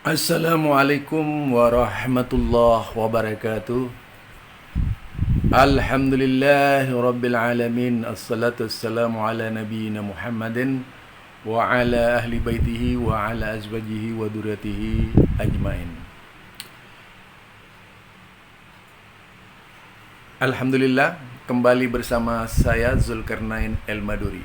Assalamualaikum warahmatullahi wabarakatuh. Alhamdulillahi rabbil alamin. Assalatu wassalamu ala nabiyyina Muhammadin wa ala ahli baitihi wa ala azwajihi wa duriyatihi ajmain. Alhamdulillah, kembali bersama saya Zulkarnain El-Maduri,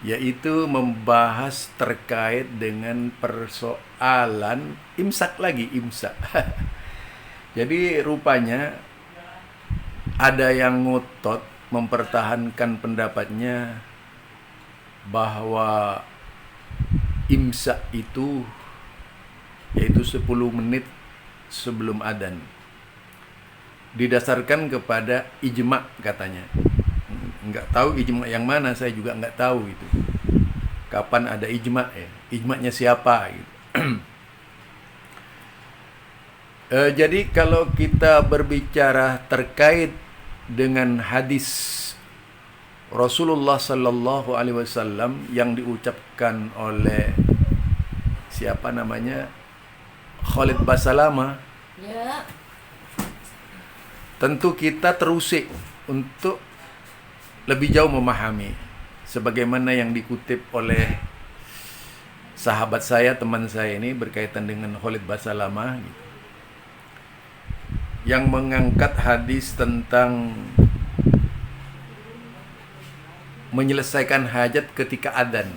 yaitu membahas terkait dengan persoalan imsak lagi, imsak. Jadi rupanya ada yang ngotot mempertahankan pendapatnya bahwa imsak itu yaitu 10 menit sebelum adzan, didasarkan kepada ijma katanya. Nggak tahu ijma yang mana, saya juga nggak tahu itu. Kapan ada ijma ya? Ijmanya siapa gitu. Jadi kalau kita berbicara terkait dengan hadis Rasulullah Sallallahu Alaihi Wasallam yang diucapkan oleh siapa namanya, Khalid Basalamah, Ya, tentu kita terusik untuk lebih jauh memahami sebagaimana yang dikutip oleh sahabat saya, teman saya ini berkaitan dengan Khalid Basalamah gitu, yang mengangkat hadis tentang menyelesaikan hajat ketika adzan.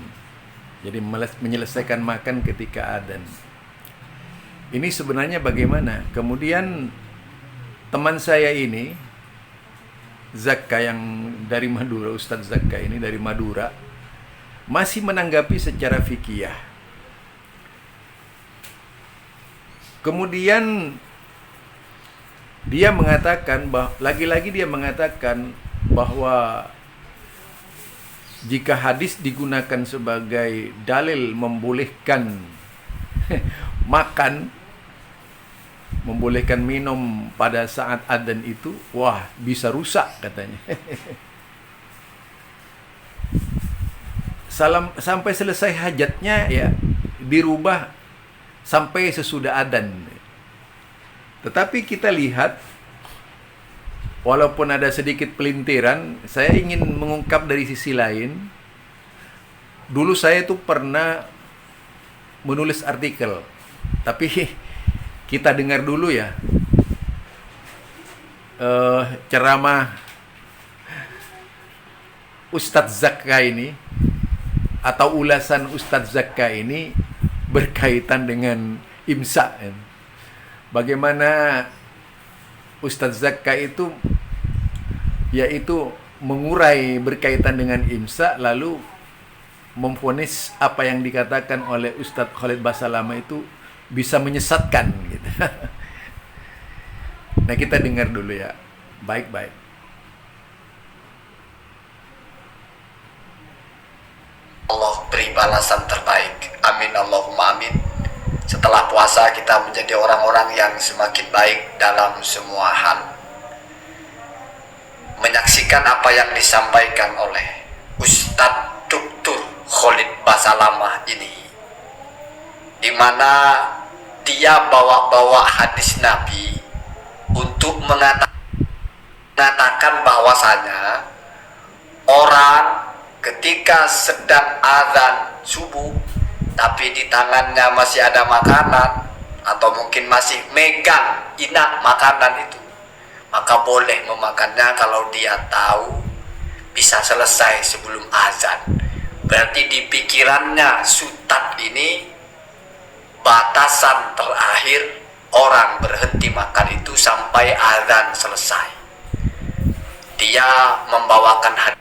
Jadi menyelesaikan makan ketika adzan. Ini sebenarnya bagaimana? Kemudian teman saya ini Zakka yang dari Madura, Ustadz Zakka ini dari Madura, masih menanggapi secara fikih. Kemudian dia mengatakan dia mengatakan bahwa jika hadis digunakan sebagai dalil membolehkan makan, membolehkan minum pada saat adzan itu, wah, bisa rusak katanya. Sampai selesai hajatnya ya dirubah sampai sesudah adzan. Tetapi kita lihat, walaupun ada sedikit pelintiran, saya ingin mengungkap dari sisi lain. Dulu saya tuh pernah menulis artikel, tapi kita dengar dulu ya ceramah Ustadz Zakka ini, atau ulasan Ustadz Zakka ini berkaitan dengan imsak. Bagaimana Ustadz Zakka itu yaitu mengurai berkaitan dengan imsak, lalu memvonis apa yang dikatakan oleh Ustadz Khalid Basalamah itu bisa menyesatkan gitu. Nah, kita dengar dulu ya, baik-baik. Allah beri balasan terbaik. Amin Allahumma amin. Setelah puasa kita menjadi orang-orang yang semakin baik dalam semua hal. Menyaksikan apa yang disampaikan oleh Ustadz Dr. Khalid Basalamah ini, di mana dia bawa-bawa hadis Nabi untuk mengatakan bahwasanya orang ketika sedang azan subuh tapi di tangannya masih ada makanan atau mungkin masih megang inak makanan itu, maka boleh memakannya kalau dia tahu bisa selesai sebelum azan. Berarti di pikirannya Sutat ini batasan terakhir orang berhenti makan itu sampai azan selesai. Dia membawakan hadis.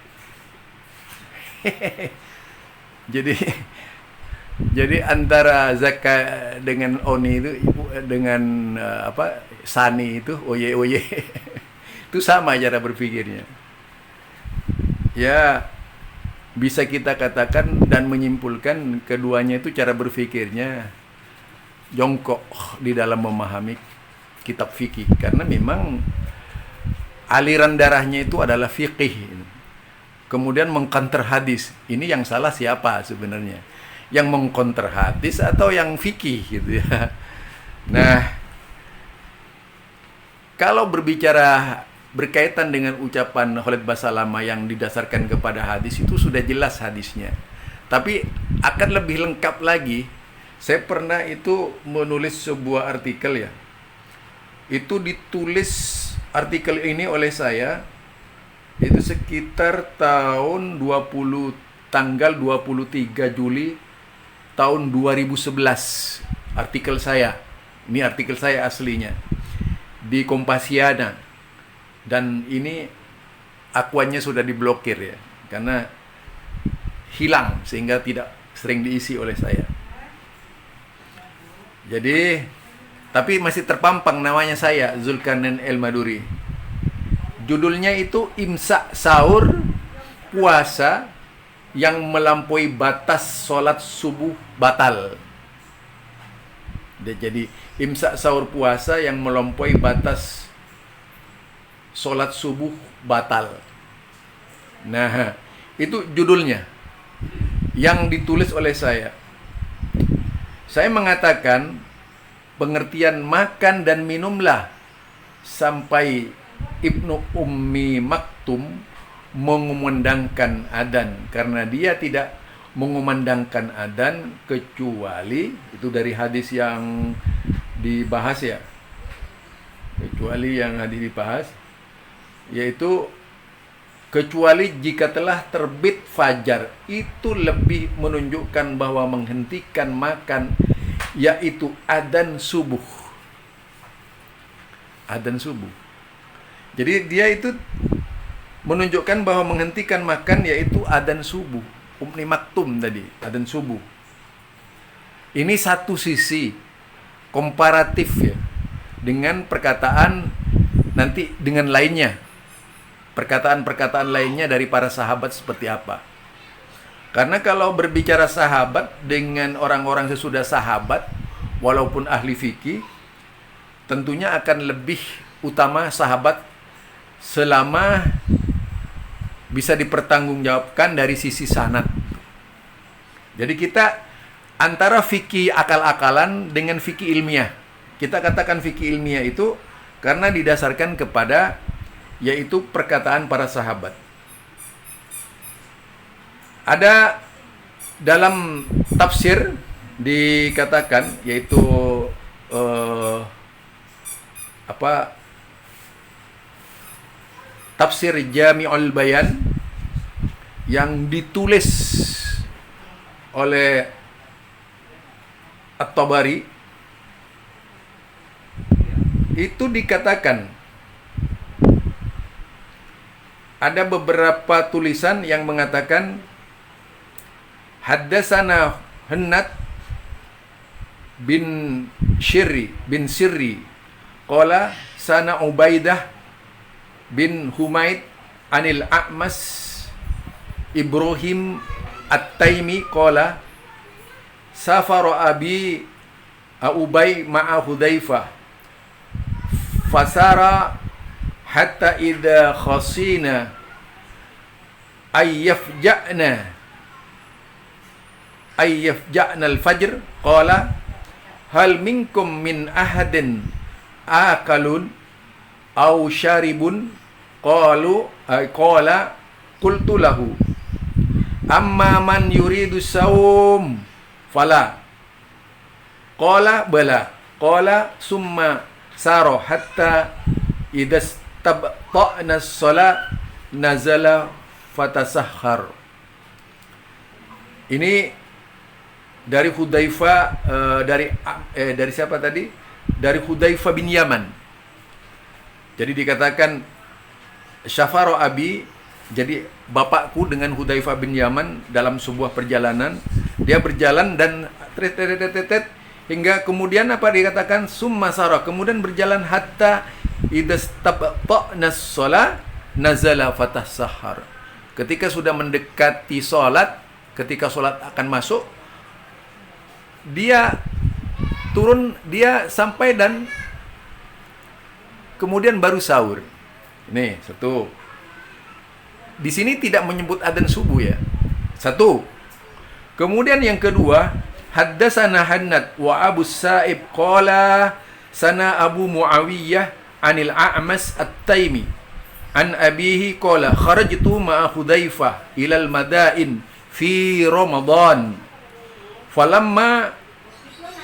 Jadi antara Zakka dengan Oni itu, dengan Sani itu, oye oye, itu sama cara berpikirnya. Ya, bisa kita katakan dan menyimpulkan keduanya itu cara berpikirnya jongkok di dalam memahami kitab fikih, karena memang aliran darahnya itu adalah fikih. Kemudian mengkanter hadis. Ini yang salah siapa sebenarnya? Yang mengkonter hadis atau yang fikih gitu ya. Nah, kalau berbicara berkaitan dengan ucapan Khalid Basalamah yang didasarkan kepada hadis, itu sudah jelas hadisnya. Tapi akan lebih lengkap lagi. Saya pernah itu menulis sebuah artikel ya. Itu ditulis artikel ini oleh saya itu sekitar tanggal 23 Juli tahun 2011. Artikel saya. Ini artikel saya aslinya di Kompasiana. Dan ini akuannya sudah diblokir ya, karena hilang sehingga tidak sering diisi oleh saya. Jadi, tapi masih terpampang namanya saya, Zulkarnain El Maduri. Judulnya itu imsak sahur puasa yang melampaui batas sholat subuh batal. Jadi imsak sahur puasa yang melampaui batas sholat subuh batal. Nah, itu judulnya yang ditulis oleh saya. Saya mengatakan pengertian makan dan minumlah sampai Ibnu Ummi Maktum mengumandangkan adzan, karena dia tidak mengumandangkan adzan kecuali, itu dari hadis yang dibahas ya, kecuali yang hadis dibahas, yaitu kecuali jika telah terbit fajar. Itu lebih menunjukkan bahwa menghentikan makan, yaitu adzan subuh. Adzan subuh. Jadi dia itu menunjukkan bahwa menghentikan makan yaitu adzan subuh. Ummi Maktum tadi, adzan subuh. Ini satu sisi komparatif ya dengan perkataan nanti dengan lainnya. Perkataan-perkataan lainnya dari para sahabat seperti apa. Karena kalau berbicara sahabat dengan orang-orang sesudah sahabat, walaupun ahli fikih, tentunya akan lebih utama sahabat selama bisa dipertanggungjawabkan dari sisi sanad. Jadi kita antara fikih akal-akalan dengan fikih ilmiah. Kita katakan fikih ilmiah itu karena didasarkan kepada yaitu perkataan para sahabat. Ada dalam tafsir dikatakan yaitu Tafsir Jami'ul Bayan yang ditulis oleh At-Tabari, itu dikatakan ada beberapa tulisan yang mengatakan Haddasana Hannad bin Sirri qala sana Ubaidah bin Humaid anil A'mas Ibrahim At-Taimi qala safara abi Ubay ma'a Hudzaifah fasara hatta idza khasina ayyafja'na al-fajr qala hal minkum min ahadin akalun aw syaribun qala qultu lahu amma man yuridu saum fala qala bala qala summa saro hatta idza tabta'na as-salat nazala fatasahhar. Ini dari Hudzaifah, dari siapa tadi? Dari Hudzaifah bin Yaman. Jadi dikatakan syafaro abi, jadi bapakku dengan Hudzaifah bin Yaman dalam sebuah perjalanan, dia berjalan dan hingga kemudian apa dikatakan summa sara, kemudian berjalan hatta idastabta'na shalah nazala fatasahhar. Ketika sudah mendekati salat, ketika salat akan masuk, dia turun, dia sampai dan kemudian baru sahur. Nih, satu. Di sini tidak menyebut adzan subuh ya. Satu. Kemudian yang kedua, haddatsana Hannad wa Abu Sa'ib qala sana Abu Muawiyah anil A'mas At-Taimi an abihi qala kharajtu ma'a Hudzaifah ila al-madain fi Ramadan falamma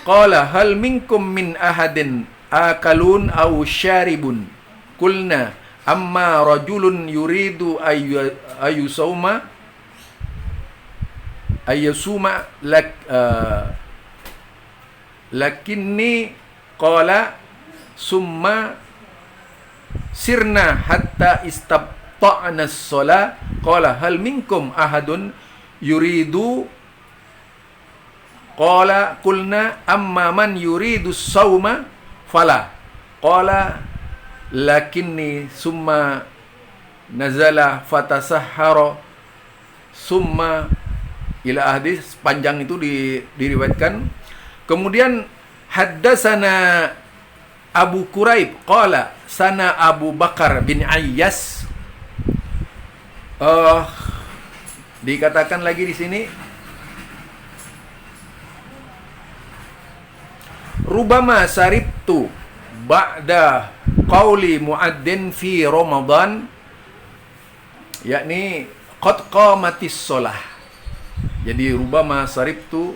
qala hal minkum min ahadin akalun aw syaribun qulna amma rajulun yuridu ayusuma lakinni qala summa sirna hatta istabta'na as-shalah qala hal minkum ahadun yuridu qala qulna amma man yuridu as-sawma fala qala lakinni summa nazala fatasahhara summa ila hadis panjang itu diriwayatkan. Kemudian haddatsana Abu Quraib qala sana Abu Bakar bin Ayyas, dikatakan lagi di sini rubama saribtu ba'da qauli muadzin fi Ramadan, yakni qad qamatis shalah. Jadi rubama saribtu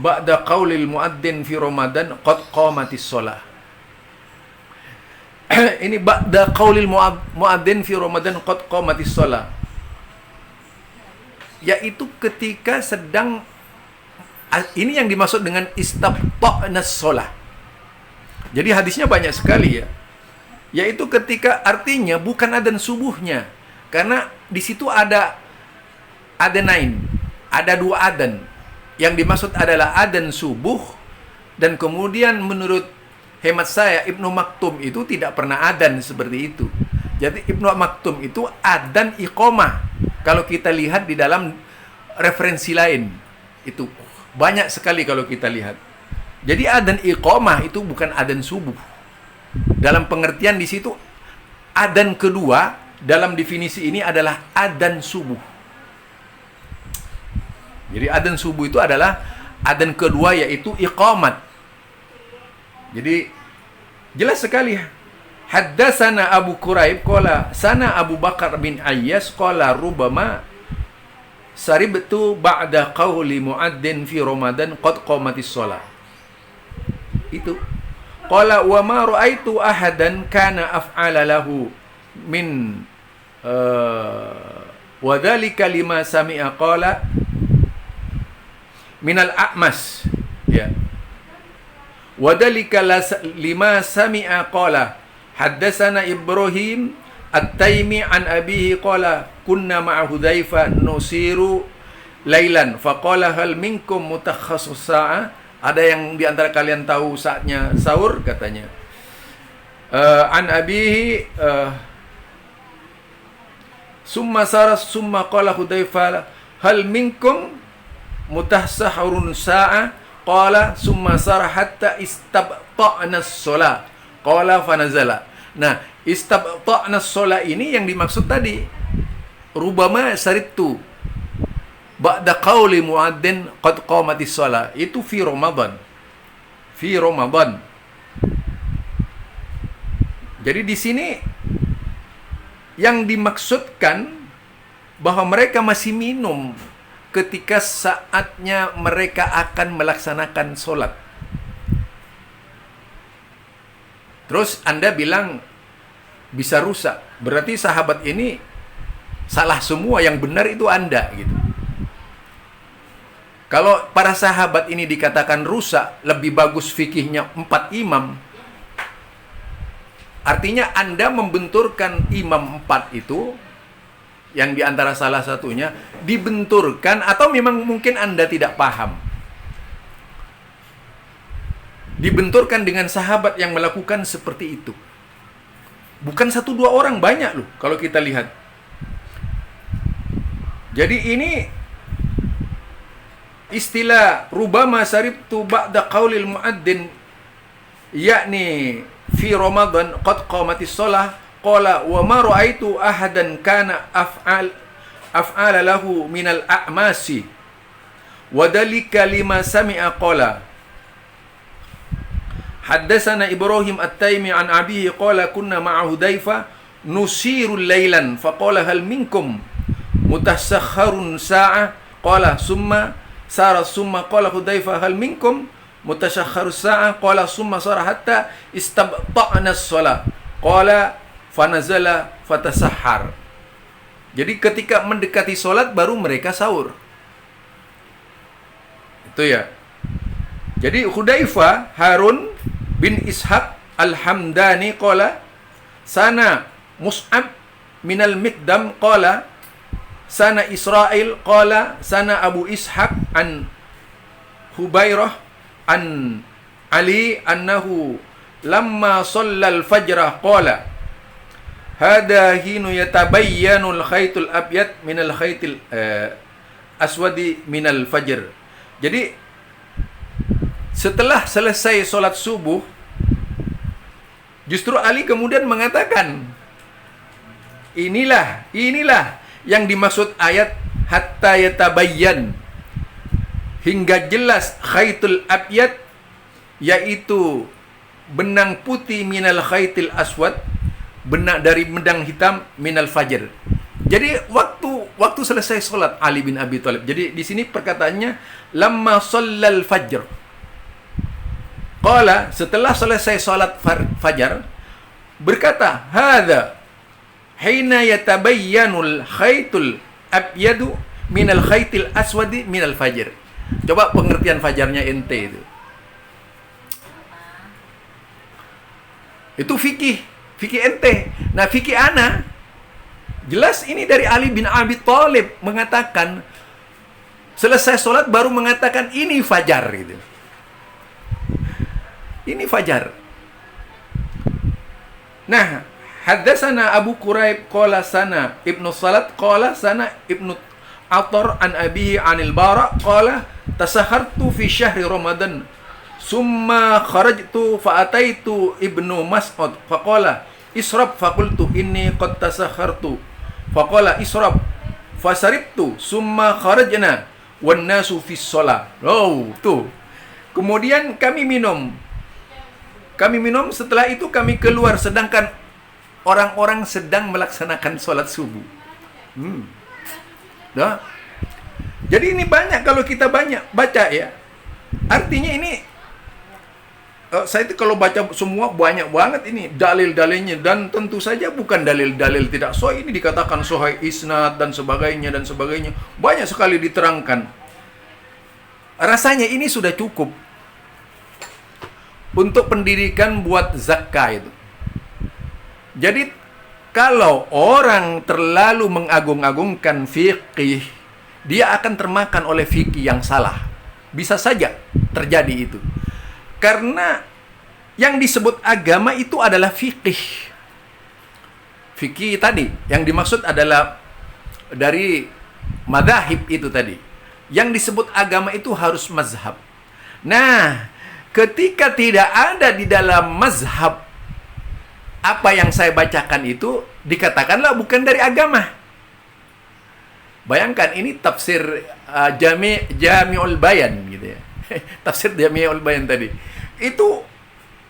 ba'da qaulil muadzin fi Ramadan qad qamatis shalah. Ini ba'da qaulil muadzin fi Ramadan qad qamatis shalah, yaitu ketika sedang, ini yang dimaksud dengan istabta'nas shalah. Jadi hadisnya banyak sekali ya. Yaitu ketika, artinya bukan adzan subuhnya. Karena di situ ada adzanain, ada dua adzan. Yang dimaksud adalah adzan subuh, dan kemudian menurut hemat saya Ibnu Maktum itu tidak pernah adzan seperti itu. Jadi Ibnu Maktum itu adzan iqamah. Kalau kita lihat di dalam referensi lain, itu banyak sekali kalau kita lihat. Jadi adzan iqamah itu bukan adzan subuh. Dalam pengertian di situ, adzan kedua dalam definisi ini adalah adzan subuh. Jadi adzan subuh itu adalah adzan kedua, yaitu iqamat. Jadi jelas sekali. Haddatsana Abu Quraib qala sana Abu Bakar bin Ayyas qala rubama saribtu ba'da qauli muadzin fi Ramadan qad qamatis shalah. Itu qala wa ma ra'aitu ahadan kana af'ala lahu min wa dzalika lima sami'a qala minal a'mas, ya. Wa dzalika lima sami'a qala haddatsana Ibrahim At-Taimi an abihi qala kunna ma'a Hudzaifah nusiru lailan faqala hal minkum mutakhasis sa'ah, ada yang di antara kalian tahu saatnya sahur, katanya. An abihi summa saras summa qala Hudzaifah hal minkum mutahsahurun sa'a qala summa sarah hatta istabta'na as-shalah qala fanazala. Nah, istabta'na as-shalah ini yang dimaksud tadi rubama saribtu ba'da qauli muadzin qad qamatis shalah, itu fi Ramadan. Fi Ramadan. Jadi di sini yang dimaksudkan bahwa mereka masih minum ketika saatnya mereka akan melaksanakan sholat. Terus Anda bilang bisa rusak, berarti sahabat ini salah semua, yang benar itu Anda gitu. Kalau para sahabat ini dikatakan rusak, lebih bagus fikihnya 4 imam, artinya Anda membenturkan imam 4 itu, yang diantara salah satunya dibenturkan, atau memang mungkin Anda tidak paham, dibenturkan dengan sahabat yang melakukan seperti itu. Bukan 1-2 orang, banyak loh kalau kita lihat. Jadi ini istilah rubama saribtu ba'da qaulil muadzin, yakni fi Ramadan qad qamatis shalah qala wa ma ra'aitu ahadan kana af'ala lahu minal a'masi wa dalika lima sami'a qala haddatsana Ibrahim At-Taimi an abihi qala kunna ma'a Hudzaifah nusiru lailan faqala hal minkum mutasakharun sa'ah qala summa sara summa qala Hudzaifah hal minkum mutasakharus sa'ah qala summa sara hatta istabta'na as-shalah qala fanazala fatasahhar. Jadi ketika mendekati sholat baru mereka sahur. Itu ya. Jadi Hudzaifah Harun bin Ishaq Al-Hamdani qala sana Mus'ab minal Miqdam qala sana Israil qala sana Abu Ishaq an Hubairah an Ali annahu lamma shallal fajrah qala hada hinu yatabayyanul khaytul abyad minal khaytil aswadi minal fajr. Jadi setelah selesai sholat subuh, justru Ali kemudian mengatakan, inilah yang dimaksud ayat hatta yatabayyan, hingga jelas khaytul abyad, yaitu benang putih minal khaytil aswad, benang dari benang hitam minal fajr. Jadi waktu selesai sholat Ali bin Abi Thalib. Jadi di sini perkataannya lamma shallal fajr. Qala, setelah selesai sholat fajar, berkata, hadza hina yatabayyanul khaytul abyadu minal khaytil aswadi minal fajr. Coba pengertian fajarnya ente itu. Itu fikih ente. Nah, fikih ana jelas ini dari Ali bin Abi Thalib mengatakan selesai sholat baru mengatakan ini fajar gitu. Ini fajar. Nah, haddatsana Abu Quraib qala sana Ibnu Salat qala sana Ibnu Athar an abihi anil Bara qala tasahartu fi syahri Ramadan summa kharajtu fa ataitu Ibnu Mas'ud faqala israb faqultu inni qad tasakhartu faqala israb fasaribtu summa kharajna wan nasu fi shalah. Oh, tuh. Kemudian kami minum, setelah itu kami keluar sedangkan orang-orang sedang melaksanakan sholat subuh. Nah, jadi ini banyak kalau kita banyak baca ya. Artinya ini saya itu kalau baca semua banyak banget ini dalil-dalilnya, dan tentu saja bukan dalil-dalil tidak sahih, ini dikatakan sahih isnad dan sebagainya. Banyak sekali diterangkan. Rasanya ini sudah cukup untuk pendidikan buat zakah itu. Jadi kalau orang terlalu mengagung-agungkan fikih, dia akan termakan oleh fikih yang salah. Bisa saja terjadi itu. Karena yang disebut agama itu adalah fikih. Fikih tadi, yang dimaksud adalah dari madzhab itu tadi. Yang disebut agama itu harus mazhab. Nah, ketika tidak ada di dalam mazhab apa yang saya bacakan itu, dikatakanlah bukan dari agama. Bayangkan ini tafsir Jami'ul Bayan gitu ya. Tafsir Jami'ul Bayan tadi. Itu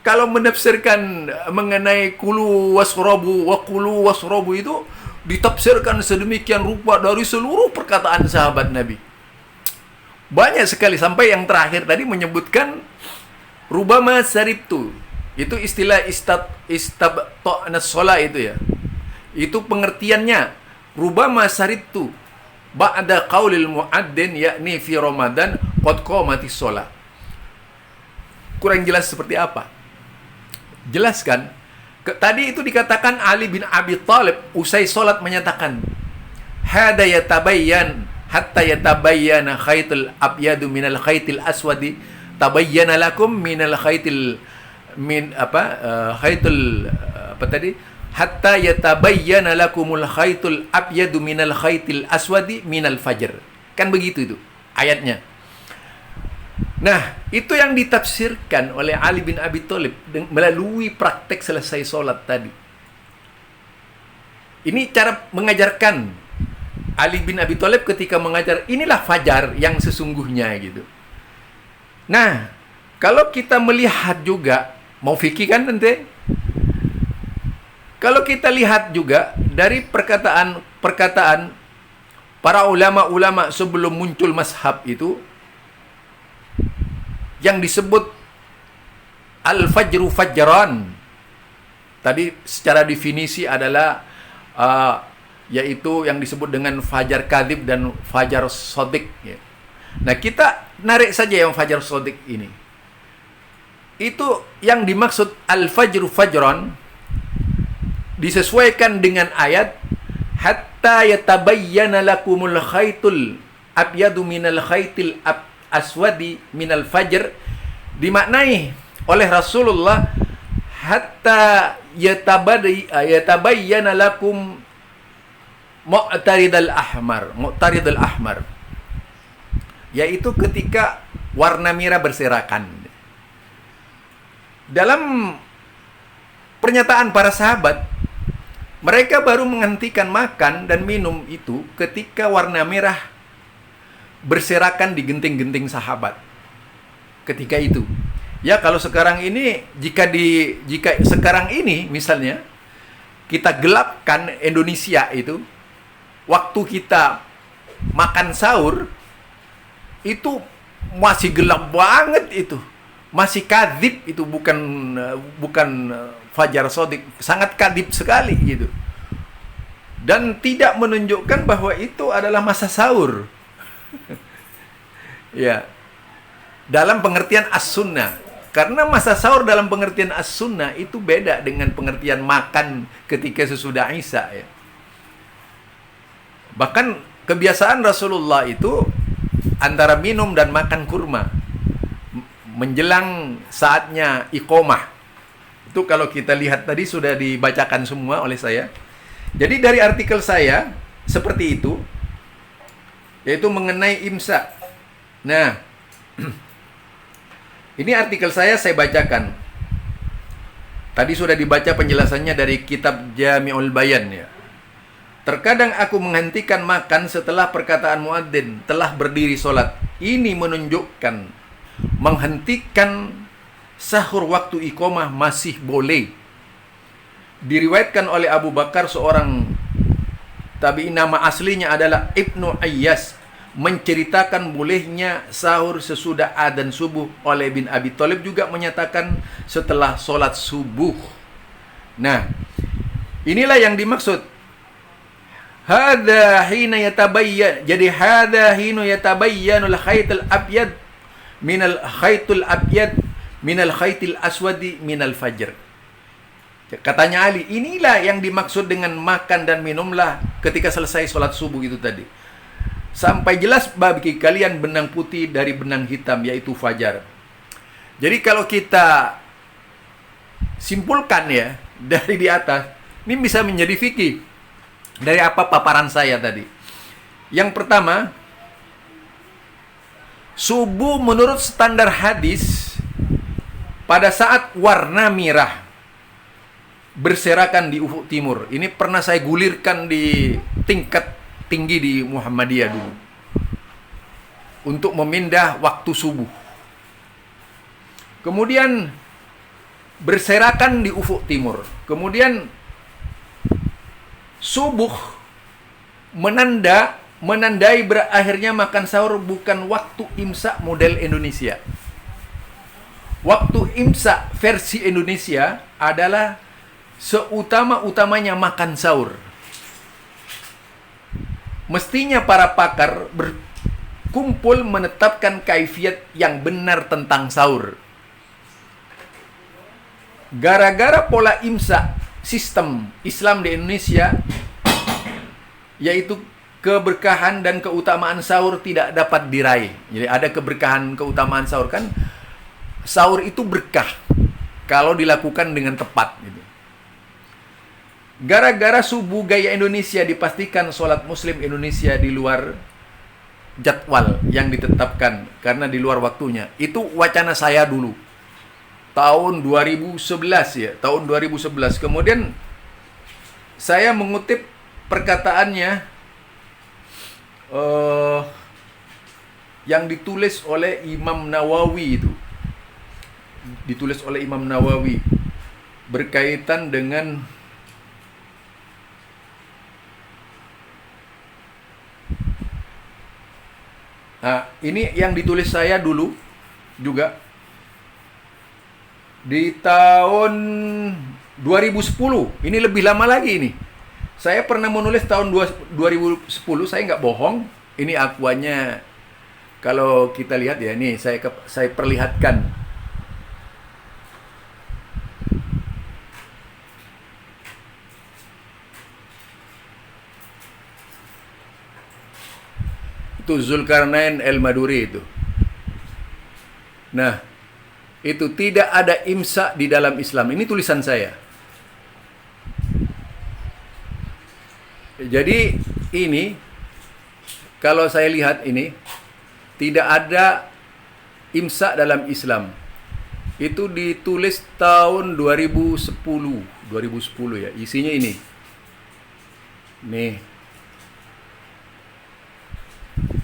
kalau menafsirkan mengenai kulu wasrobu wa kulu wasrobu itu ditafsirkan sedemikian rupa dari seluruh perkataan sahabat Nabi. Banyak sekali sampai yang terakhir tadi menyebutkan rubama saribtu. Itu istilah istabta'na shalah itu ya. Itu pengertiannya rubama saribtu ba'da qaulil mu'addin yakni fi Ramadan qad qamatis shalah. Kurang jelas seperti apa? Jelaskan. Tadi itu dikatakan Ali bin Abi Thalib usai salat menyatakan hada yatabayyan hatta yatabayyana khaytul abyadu minal khaytil aswadi tabayyana lakum minal khaytil khaytul apa tadi hatta yatabayyana lakumul khaytul abyadu minal khaytil aswadi minal fajr. Kan begitu itu ayatnya. Nah, itu yang ditafsirkan oleh Ali bin Abi Thalib melalui praktek selesai sholat tadi. Ini cara mengajarkan Ali bin Abi Thalib ketika mengajar, inilah fajar yang sesungguhnya gitu. Nah, kalau kita melihat juga, mau fikih kan nanti? Kalau kita lihat juga dari perkataan para ulama-ulama sebelum muncul mazhab itu, yang disebut al-fajru fajran, tadi secara definisi adalah yaitu yang disebut dengan fajar kadhib dan fajar shadiq ya. Nah, kita narik saja yang fajar shadiq ini. Itu yang dimaksud al-fajru fajran disesuaikan dengan ayat hatta yatabayyana lakumul khaitul abyadu minal khaitil aswadi minal fajr, dimaknai oleh Rasulullah hatta yatabayyana lakum mu'taridal ahmar, yaitu ketika warna merah berserakan. Dalam pernyataan para sahabat, mereka baru menghentikan makan dan minum itu ketika warna merah berserakan di genting-genting sahabat. Ketika itu. Ya, kalau sekarang ini jika sekarang ini misalnya kita gelapkan Indonesia itu, waktu kita makan sahur itu masih gelap banget itu. Masih kadhib itu, bukan fajar shadiq, sangat kadhib sekali gitu. Dan tidak menunjukkan bahwa itu adalah masa sahur. Ya. Dalam pengertian as-sunnah. Karena masa sahur dalam pengertian as-sunnah itu beda dengan pengertian makan ketika sesudah Isya ya. Bahkan kebiasaan Rasulullah itu antara minum dan makan kurma menjelang saatnya iqomah. Itu kalau kita lihat tadi sudah dibacakan semua oleh saya. Jadi dari artikel saya seperti itu, yaitu mengenai imsak. Nah, ini artikel saya bacakan. Tadi sudah dibaca penjelasannya dari kitab Jami'ul Bayan ya. Terkadang aku menghentikan makan setelah perkataan muadzin telah berdiri sholat. Ini menunjukkan menghentikan sahur waktu iqomah masih boleh. Diriwayatkan oleh Abu Bakar, seorang tabi'in, nama aslinya adalah Ibnu Ayyas, menceritakan bolehnya sahur sesudah adzan subuh. Oleh bin Abi Thalib juga menyatakan setelah sholat subuh. Nah, inilah yang dimaksud hadza hina yatabayyan. Jadi hadza hina yatabayyanul khaitul abyad minal khaitul abyad minal khaitil aswadi minal fajr. Katanya Ali, inilah yang dimaksud dengan makan dan minumlah ketika selesai sholat subuh itu tadi, sampai jelas bagi kalian benang putih dari benang hitam, yaitu fajar. Jadi kalau kita simpulkan ya dari di atas, ini bisa menjadi fikih dari apa paparan saya tadi. Yang pertama, subuh menurut standar hadis pada saat warna merah berserakan di ufuk timur. Ini pernah saya gulirkan di tingkat tinggi di Muhammadiyah dulu untuk memindah waktu subuh. Kemudian berserakan di ufuk timur. Kemudian subuh menandai berakhirnya makan sahur bukan waktu imsak model Indonesia. Waktu imsak versi Indonesia adalah seutama-utamanya makan sahur. Mestinya para pakar berkumpul menetapkan kaifiat yang benar tentang sahur. Gara-gara pola imsak sistem Islam di Indonesia, yaitu keberkahan dan keutamaan sahur tidak dapat diraih. Jadi ada keberkahan, keutamaan sahur, kan sahur itu berkah kalau dilakukan dengan tepat gitu. Gara-gara subuh gaya Indonesia dipastikan sholat muslim Indonesia di luar jadwal yang ditetapkan karena di luar waktunya. Itu wacana saya dulu tahun 2011 ya, tahun 2011. Kemudian saya mengutip perkataannya eh, yang ditulis oleh Imam Nawawi itu. Ditulis oleh Imam Nawawi berkaitan dengan ini yang ditulis saya dulu juga di tahun 2010. Ini lebih lama lagi ini. Saya pernah menulis tahun 2010, saya nggak bohong. Ini akuannya, kalau kita lihat ya, nih saya perlihatkan. Itu Zulkarnain al-Maduri itu. Nah, itu tidak ada imsak di dalam Islam. Ini tulisan saya. Jadi ini, kalau saya lihat ini, tidak ada imsak dalam Islam. Itu ditulis tahun 2010 ya. Isinya ini. Nih.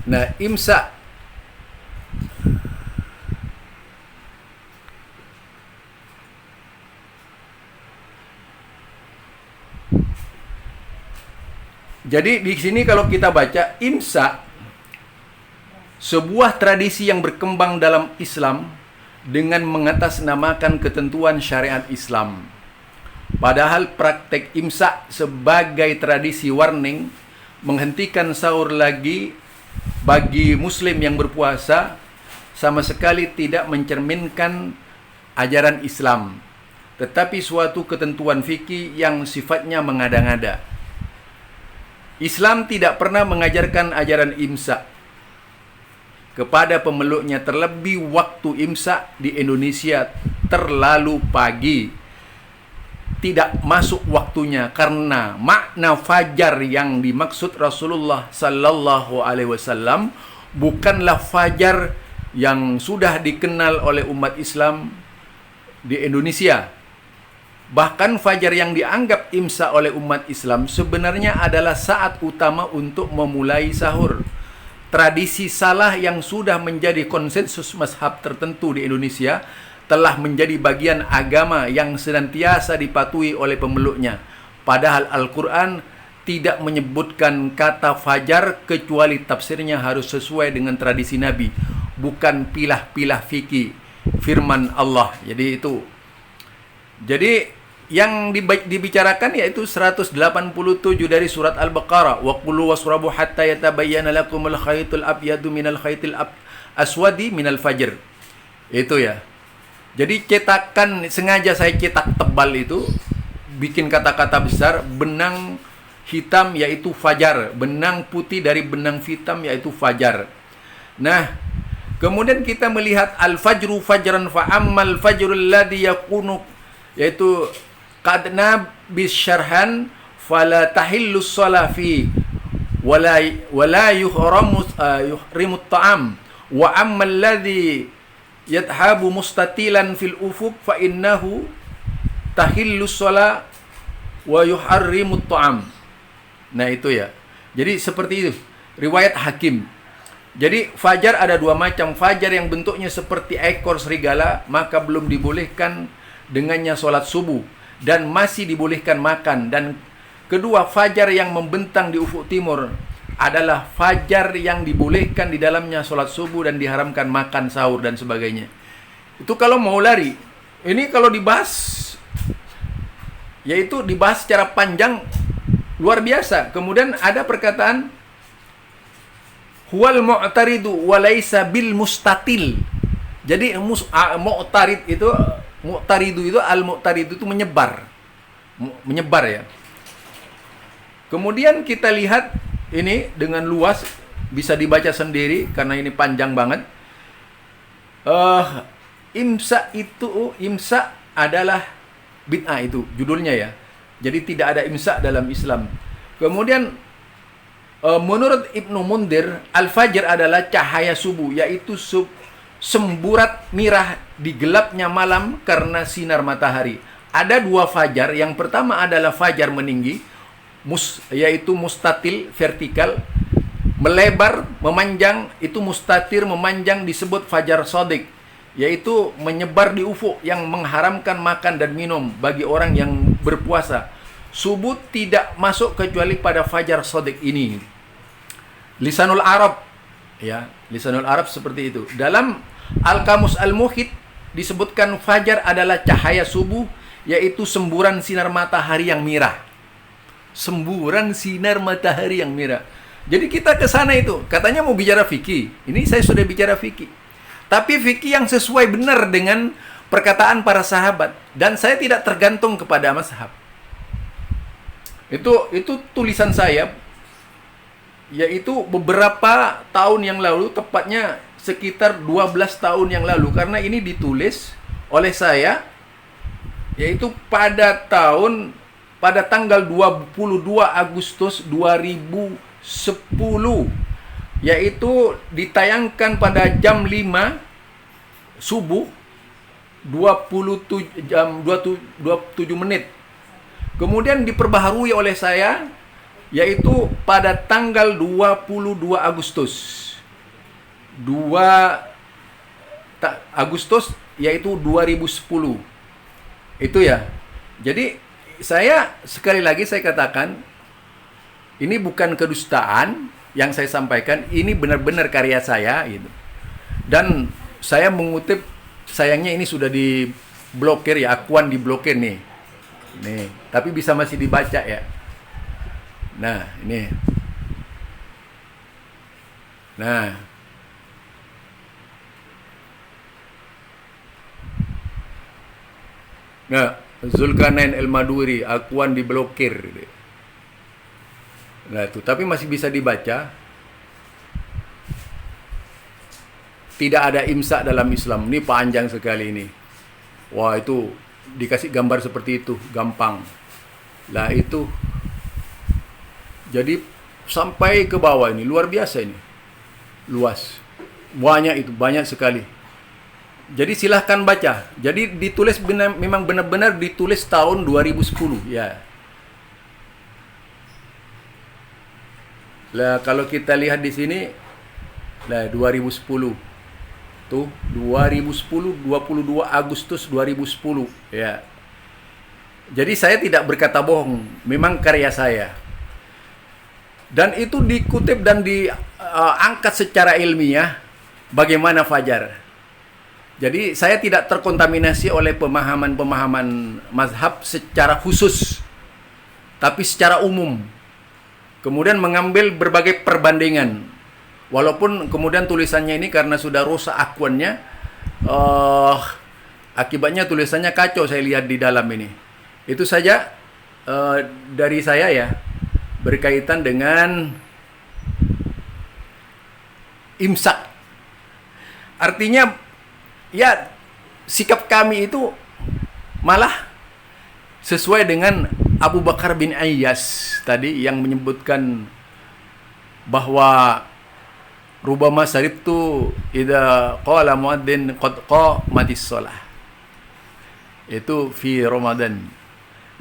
Nah, imsak. Jadi di sini kalau kita baca imsak, sebuah tradisi yang berkembang dalam Islam dengan mengatasnamakan ketentuan syariat Islam. Padahal praktek imsak sebagai tradisi warning menghentikan sahur lagi bagi muslim yang berpuasa sama sekali tidak mencerminkan ajaran Islam, tetapi suatu ketentuan fikih yang sifatnya mengada-ngada. Islam tidak pernah mengajarkan ajaran imsak kepada pemeluknya, terlebih waktu imsak di Indonesia terlalu pagi, tidak masuk waktunya, karena makna fajar yang dimaksud Rasulullah sallallahu alaihi wasallam bukanlah fajar yang sudah dikenal oleh umat Islam di Indonesia. Bahkan fajar yang dianggap imsak oleh umat Islam sebenarnya adalah saat utama untuk memulai sahur. Tradisi salah yang sudah menjadi konsensus mazhab tertentu di Indonesia telah menjadi bagian agama yang senantiasa dipatuhi oleh pemeluknya. Padahal Al-Quran tidak menyebutkan kata fajar kecuali tafsirnya harus sesuai dengan tradisi Nabi, bukan pilah-pilah fikih firman Allah. Jadi yang dibicarakan yaitu 187 dari surat Al-Baqarah, wa qulu wasrabu hatta yatabayyana lakumul khaytul abyadu minal khaytil aswadi minal fajr. Itu ya. Jadi cetakan, sengaja saya cetak tebal itu, bikin kata-kata besar, benang hitam yaitu fajar, benang putih dari benang hitam yaitu fajar. Nah, kemudian kita melihat al-fajru fajran fa ammal fajrul ladzi yakunu, yaitu qadna bisyarhan fala tahillu shalah fi wala yuhrimu ta'am wa ammal ladzi yadhabu mustatilan fil ufuq fa innahu tahillu shalah wa yuharrimu ta'am. Nah itu ya. Jadi seperti itu riwayat Hakim. Jadi fajar ada dua macam. Fajar yang bentuknya seperti ekor serigala, maka belum dibolehkan dengannya sholat subuh dan masih dibolehkan makan. Dan kedua, fajar yang membentang di ufuk timur adalah fajar yang dibolehkan di dalamnya sholat subuh dan diharamkan makan, sahur dan sebagainya. Itu kalau mau lari. Ini kalau dibahas, yaitu dibahas secara panjang luar biasa. Kemudian ada perkataan huwal mu'taridu walaysa bil mustatil. Jadi mu'tarid itu, mu'taridu itu, al-mu'taridu itu menyebar ya. Kemudian kita lihat ini dengan luas, bisa dibaca sendiri karena ini panjang banget. Imsak adalah bid'ah, itu judulnya ya. Jadi tidak ada imsak dalam Islam. Kemudian menurut Ibnu Mundir, al-fajr adalah cahaya subuh, yaitu semburat mirah di gelapnya malam karena sinar matahari. Ada dua fajar. Yang pertama adalah fajar meninggi, yaitu mustatil, vertikal. melebar, memanjang, itu mustatir, memanjang, disebut fajar shadiq, yaitu menyebar di ufuk yang mengharamkan makan dan minum bagi orang yang berpuasa. Subuh tidak masuk kecuali pada fajar shadiq ini. Lisanul Arab, ya, lisanul Arab seperti itu. Dalam Al-Kamus Al-Muhit disebutkan fajar adalah cahaya subuh, yaitu semburan sinar matahari yang merah. Semburan sinar matahari yang merah. Jadi kita ke sana itu, katanya mau bicara fikih. Ini saya sudah bicara fikih. Tapi fikih yang sesuai benar dengan perkataan para sahabat, dan saya tidak tergantung kepada mazhab. Itu tulisan saya, yaitu beberapa tahun yang lalu, tepatnya sekitar 12 tahun yang lalu, karena ini ditulis oleh saya, yaitu pada tanggal 22 Agustus 2010, yaitu ditayangkan pada jam 5 subuh 27 menit. Kemudian diperbaharui oleh saya, yaitu pada tanggal 22 Agustus 2 Agustus, yaitu 2010. Itu ya. Jadi saya sekali lagi saya katakan, ini bukan kedustaan yang saya sampaikan, ini benar-benar karya saya gitu. Dan saya mengutip, sayangnya ini sudah diblokir ya, akuan diblokir nih. Nih, tapi bisa masih dibaca ya. Nah, ini. Nah. Nah, Zulkarnain El-Maduri, akuan diblokir. Nah itu, tapi masih bisa dibaca. Tidak ada imsak dalam Islam. Ini panjang sekali ini. Wah, itu dikasih gambar seperti itu, gampang. Lah itu. Jadi sampai ke bawah ini, luar biasa ini. Luas. Banyak itu, banyak sekali. Jadi silahkan baca. Jadi ditulis memang benar-benar ditulis tahun 2010 ya. Lah kalau kita lihat di sini, lah 2010. Tuh 2010, 22 Agustus 2010 ya. Jadi saya tidak berkata bohong, memang karya saya. Dan itu dikutip dan diangkat secara ilmiah bagaimana fajar. Jadi saya tidak terkontaminasi oleh pemahaman-pemahaman mazhab secara khusus, tapi secara umum. Kemudian mengambil berbagai perbandingan. Walaupun kemudian tulisannya ini karena sudah rusak akunnya, akibatnya tulisannya kacau saya lihat di dalam ini. Itu saja dari saya ya, berkaitan dengan imsak. Artinya ya, sikap kami itu malah sesuai dengan Abu Bakar bin Ayyas tadi yang menyebutkan bahwa rubama saribtu idza qala muadzin qad qamatis shalah. Itu fi Ramadan.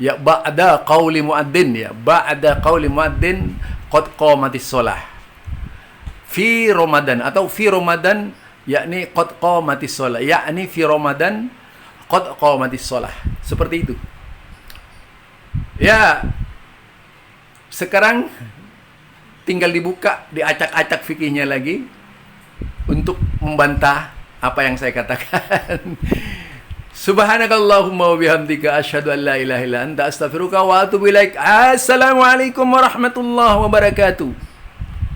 Ya ba'da qauli muadzin ya, ba'da qauli muadzin qad qamatis shalah. Fi Ramadan atau fi Ramadan, yakni qad qamatis shalah, yakni fi Ramadan qad qamatis shalah. Seperti itu. Ya, sekarang tinggal dibuka, diacak-acak fikihnya lagi untuk membantah apa yang saya katakan. Subhanakallahumma wa bihamdika asyhadu an la ilaha illa anta astaghfiruka wa atubu ilaik. Assalamualaikum warahmatullahi wabarakatuh.